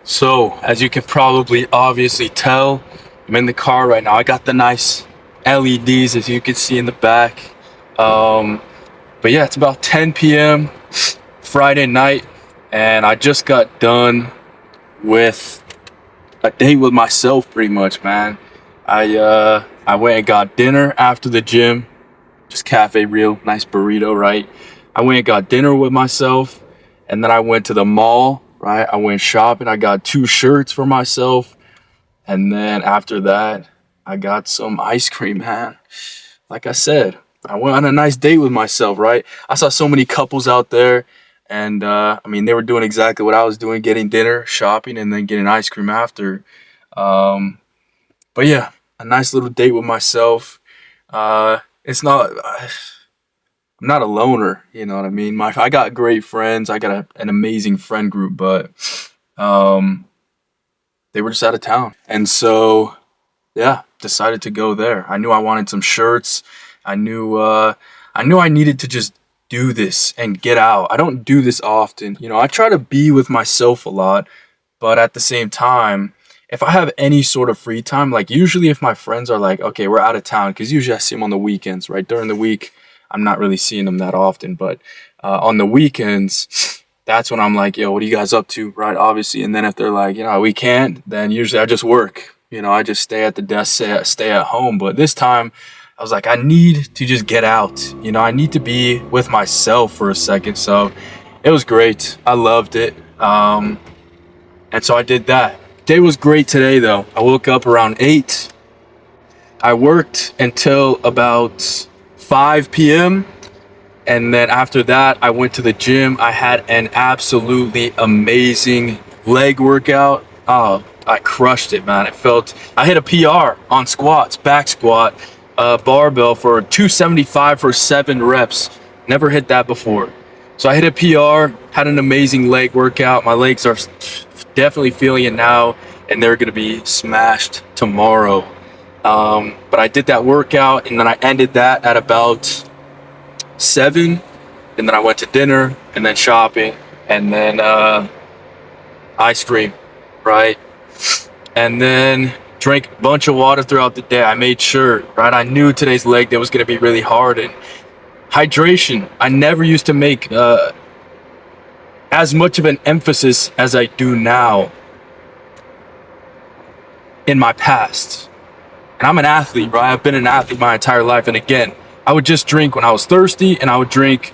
So, as you can probably obviously tell, I'm in the car right now. I got the nice LEDs as you can see in the back. Um, but yeah, it's about 10 p.m. Friday night, and I just got done with a date with myself, pretty much, man. I went and got dinner after the gym, just cafe real nice burrito, right? I went and got dinner with myself, and then I went to the mall, right? I went shopping. I got two shirts for myself, and then after that, I got some ice cream, man. Like I said, I went on a nice date with myself, right? I saw so many couples out there, and I mean, they were doing exactly what I was doing, getting dinner, shopping, and then getting ice cream after. Um, but yeah, a nice little date with myself. It's not. I'm not a loner, you know what I mean? I got great friends. I got an amazing friend group, but um, they were just out of town, and so yeah, decided to go there. I knew I wanted some shirts. I knew I needed to just do this and get out. I don't do this often. You know, I try to be with myself a lot, but at the same time, if I have any sort of free time, like usually if my friends are like, okay, we're out of town, because usually I see them on the weekends, right? During the week, I'm not really seeing them that often, but on the weekends, that's when I'm like, yo, what are you guys up to, right? Obviously. And then if they're like, we can't, then usually I just work. I just stay at the desk, stay at home. But this time, I was like, I need to just get out. I need to be with myself for a second. So it was great. I loved it. And so I did that. Day was great today, though. I woke up around 8. I worked until about 5 p.m. And then after that, I went to the gym. I had an absolutely amazing leg workout. Oh, I crushed it, man. I hit a PR on squats, back squat, barbell for 275 for 7 reps. Never hit that before. So I hit a PR, had an amazing leg workout. My legs are definitely feeling it now, and they're going to be smashed tomorrow. But I did that workout, and then I ended that at about 7, and then I went to dinner, and then shopping, and then ice cream, right? And then drank a bunch of water throughout the day. I made sure, right? I knew today's leg day was going to be really hard, and hydration. I never used to make as much of an emphasis as I do now in my past. And I'm an athlete, right? I've been an athlete my entire life. And again, I would just drink when I was thirsty, and I would drink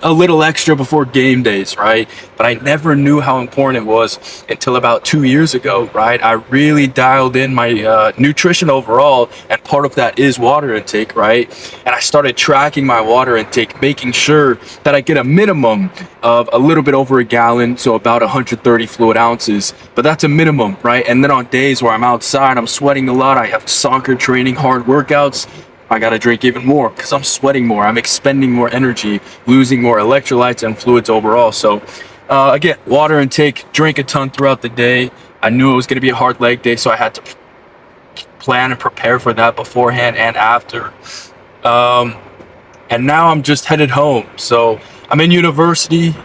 a little extra before game days, right? But I never knew how important it was until about 2 years ago, right? I really dialed in my nutrition overall, and part of that is water intake, right? And I started tracking my water intake, making sure that I get a minimum of a little bit over a gallon, so about 130 fluid ounces, but that's a minimum, right? And then on days where I'm outside, I'm sweating a lot, I have soccer training, hard workouts, I gotta drink even more because I'm sweating more. I'm expending more energy, losing more electrolytes and fluids overall. So again, water intake, drink a ton throughout the day. I knew it was gonna be a hard leg day, so I had to plan and prepare for that beforehand and after. And now I'm just headed home. So I'm in university.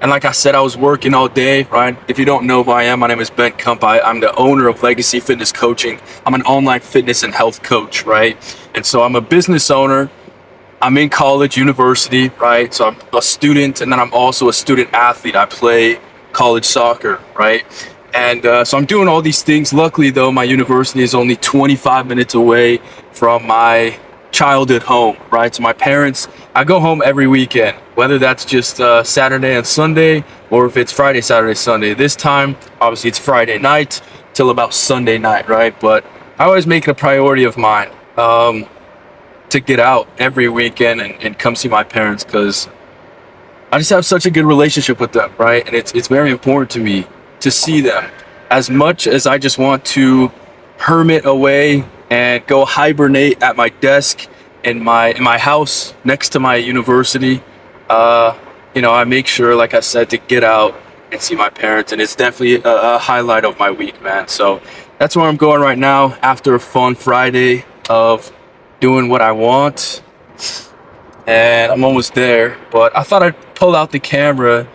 And like I said, I was working all day, right? If you don't know who I am, my name is Ben Kump. I'm the owner of Legacy Fitness Coaching. I'm an online fitness and health coach, right? And so I'm a business owner. I'm in college, university, right? So I'm a student, and then I'm also a student athlete. I play college soccer, right? And so I'm doing all these things. Luckily, though, my university is only 25 minutes away from my childhood home, right? So my parents, I go home every weekend, whether that's just Saturday and Sunday, or if it's Friday, Saturday, Sunday. This time, obviously, it's Friday night till about Sunday night, right? But I always make it a priority of mine to get out every weekend and come see my parents, because I just have such a good relationship with them, right? And it's very important to me to see them. As much as I just want to hermit away and go hibernate at my desk in my house next to my university, I make sure, like I said, to get out and see my parents, and it's definitely a highlight of my week, man. So that's where I'm going right now after a fun Friday of doing what I want, and I'm almost there. But I thought I'd pull out the camera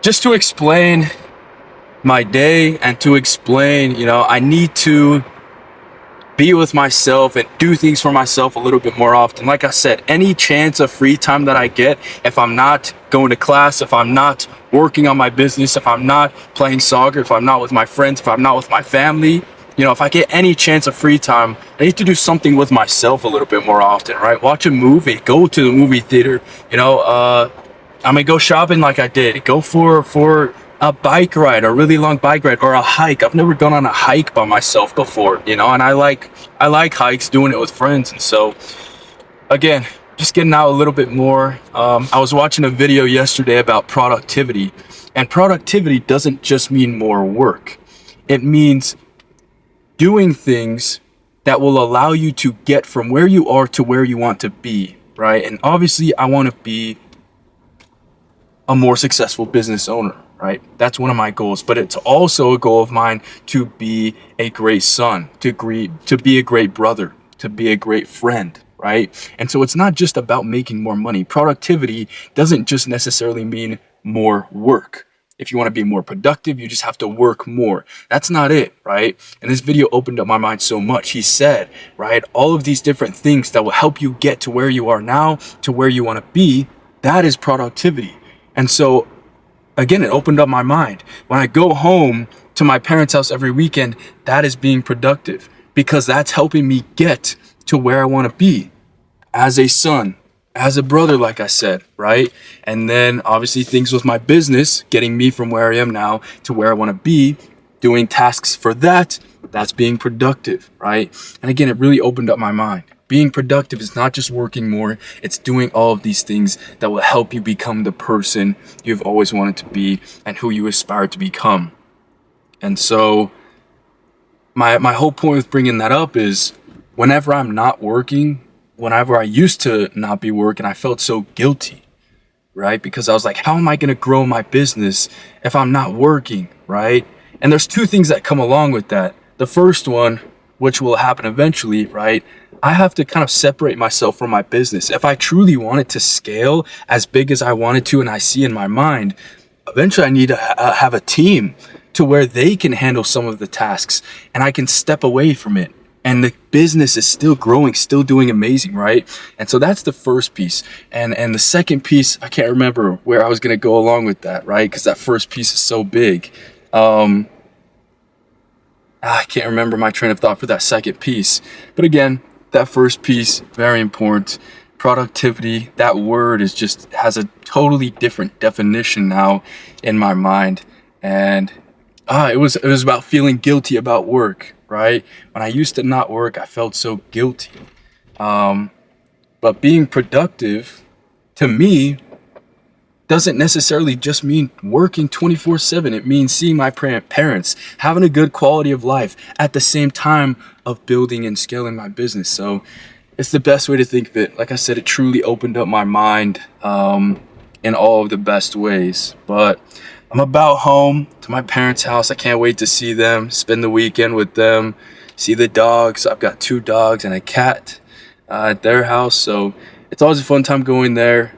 just to explain my day and to explain, I need to be with myself and do things for myself a little bit more often. Like I said, any chance of free time that I get, if I'm not going to class, if I'm not working on my business, if I'm not playing soccer, if I'm not with my friends, if I'm not with my family, if I get any chance of free time, I need to do something with myself a little bit more often, right? Watch a movie, go to the movie theater, I mean, go shopping like I did. Go for a bike ride, a really long bike ride, or a hike. I've never gone on a hike by myself before, and I like hikes, doing it with friends. And so, again, just getting out a little bit more. I was watching a video yesterday about productivity, and productivity doesn't just mean more work. It means doing things that will allow you to get from where you are to where you want to be, right? And obviously, I want to be a more successful business owner, right? That's one of my goals, but it's also a goal of mine to be a great son, to be a great brother, to be a great friend, right? And so it's not just about making more money. Productivity doesn't just necessarily mean more work. If you want to be more productive, you just have to work more. That's not it, right? And this video opened up my mind so much. He said, right, all of these different things that will help you get to where you are now, to where you want to be, that is productivity. And so, again, it opened up my mind. When I go home to my parents' house every weekend, that is being productive because that's helping me get to where I want to be as a son, as a brother, like I said, right? And then obviously things with my business, getting me from where I am now to where I want to be, doing tasks for that, that's being productive, right? And again, it really opened up my mind. Being productive is not just working more, it's doing all of these things that will help you become the person you've always wanted to be and who you aspire to become. And so my whole point with bringing that up is whenever I'm not working, whenever I used to not be working, I felt so guilty, right? Because I was like, how am I going to grow my business if I'm not working, right? And there's two things that come along with that. The first one, which will happen eventually, right? I have to kind of separate myself from my business. If I truly want it to scale as big as I want it to, and I see in my mind, eventually I need to have a team to where they can handle some of the tasks and I can step away from it. And the business is still growing, still doing amazing, right? And so that's the first piece. And the second piece, I can't remember where I was going to go along with that, right? Because that first piece is so big. I can't remember my train of thought for that second piece. But again, that first piece, very important. Productivity, that word has a totally different definition now in my mind. And it was about feeling guilty about work, right? When I used to not work, I felt so guilty. But being productive, to me, doesn't necessarily just mean working 24/7. It means seeing my parents, having a good quality of life at the same time of building and scaling my business. So it's the best way to think of it. Like I said, it truly opened up my mind in all of the best ways. But I'm about home to my parents' house. I can't wait to see them, spend the weekend with them, see the dogs. I've got 2 dogs and a cat at their house. So it's always a fun time going there.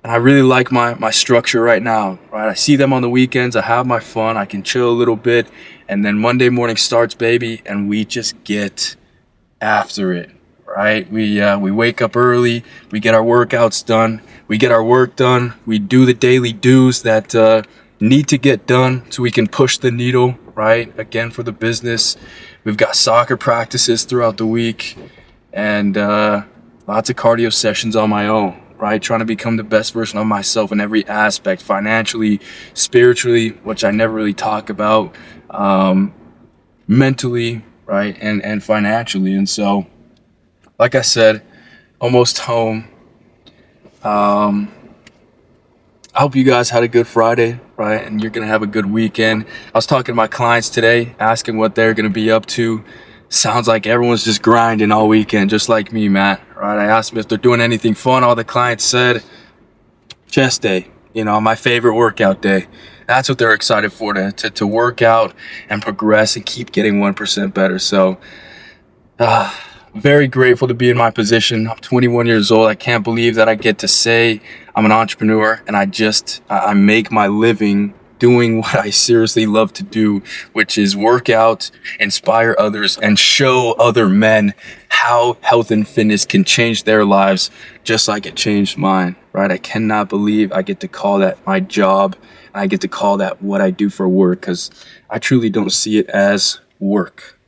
And I really like my structure right now, right? I see them on the weekends. I have my fun. I can chill a little bit. And then Monday morning starts, baby, and we just get after it, right? We wake up early. We get our workouts done. We get our work done. We do the daily do's that need to get done so we can push the needle, right? Again, for the business. We've got soccer practices throughout the week and lots of cardio sessions on my own, right? Trying to become the best version of myself in every aspect, financially, spiritually, which I never really talk about, mentally, right? And financially. And so, like I said, almost home. I hope you guys had a good Friday, right? And you're going to have a good weekend. I was talking to my clients today, asking what they're going to be up to. Sounds like everyone's just grinding all weekend, just like me, Matt, right? I asked them if they're doing anything fun. All the clients said, chest day, my favorite workout day. That's what they're excited for, to work out and progress and keep getting 1% better. So, very grateful to be in my position. I'm 21 years old. I can't believe that I get to say I'm an entrepreneur and I make my living doing what I seriously love to do, which is work out, inspire others, and show other men how health and fitness can change their lives just like it changed mine, right? I cannot believe I get to call that my job. I get to call that what I do for work, because I truly don't see it as work.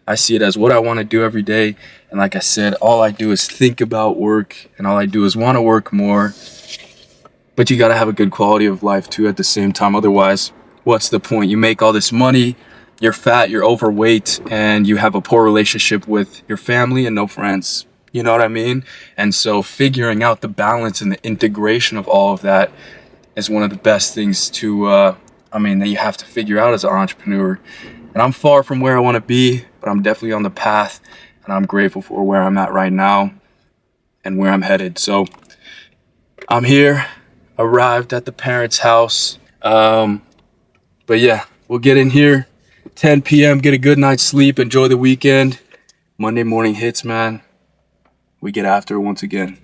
I see it as what I want to do every day. And like I said, all I do is think about work, and all I do is want to work more. But you got to have a good quality of life too at the same time. Otherwise, what's the point? You make all this money, you're fat, you're overweight, and you have a poor relationship with your family and no friends. You know what I mean? And so figuring out the balance and the integration of all of that is one of the best things that you have to figure out as an entrepreneur. And I'm far from where I want to be, but I'm definitely on the path, and I'm grateful for where I'm at right now and where I'm headed. So I'm here, arrived at the parents' house. But yeah, we'll get in here, 10 p.m., get a good night's sleep, enjoy the weekend. Monday morning hits, man. We get after it once again.